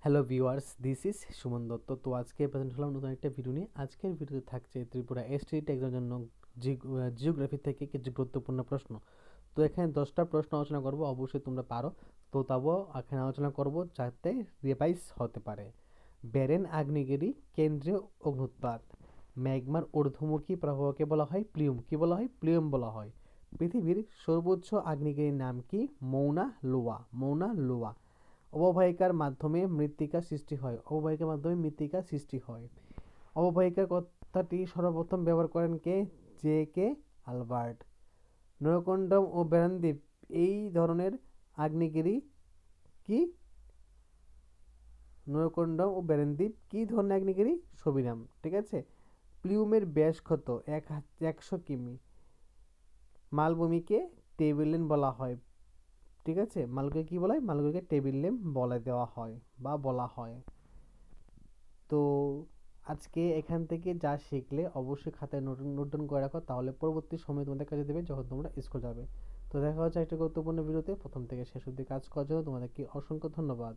Hello viewers, this is Suman Dutta. তো আজকে present হলাম নতুন একটা ভিডিও নিয়ে। আজকের ভিডিওতে থাকছে ত্রিপুরা এসটিট এক্সামের জন্য জিওগ্রাফি থেকে কিছু গুরুত্বপূর্ণ প্রশ্ন। তো এখানে 10টা প্রশ্ন আলোচনা করব, অবশ্যই তোমরা পারো। তো তাও এখানে আলোচনা করব যাতে রিভাইজ হতে পারে। বেরেন আগ্নেয়গিরি কেন্দ্রীয় অগ্নুৎপাত। ম্যাগমার ঊর্ধ্বমুখী প্রবাহকে বলা হয় প্লিউম। কি বলা হয়? প্লিউম বলা হয়। পৃথিবীর সর্বোচ্চ আগ্নেয়গিরির নাম কি? মৌনা লোয়া। মৌনা লোয়া। অববাহিকার মাধ্যমে মৃত্তিকা সৃষ্টি হয়। অববাহিকার মাধ্যমে মৃত্তিকা সৃষ্টি হয়। অববাহিকার কথাটি সর্বপ্রথম ব্যবহার করেন কে? J K Albert. নয়কোন্ডম ও বেরানদ্বীপ এই ধরনের আগ্নেয়গিরি কি? নয়কোন্ডম ও বেরানদ্বীপ কি ধরনের আগ্নেয়গিরি? সবিরাম। ঠিক আছে। প্লিউমের ব্যাস কত? 100 কিমি। মালভূমিকে টেবিল ল্যান্ড বলা হয়। ঠিক আছে, মালগুলিকে কি বলা হয়? মালগুলিকে টেবিল ল্যান্ড বলে দেওয়া হয় বা বলা হয়। তো আজকে এখান থেকে যা শিখলে অবশ্যই খাতায় নোট ডাউন করে রাখো, তাহলে পরবর্তী সময় তোমাদের কাজে দেবে যখন তোমরা স্কুল যাবে। তো দেখা হচ্ছে একটা গুরুত্বপূর্ণ ভিডিওতে। প্রথম থেকে শেষ অবধি কাজ করার জন্য তোমাদেরকে অসংখ্য ধন্যবাদ।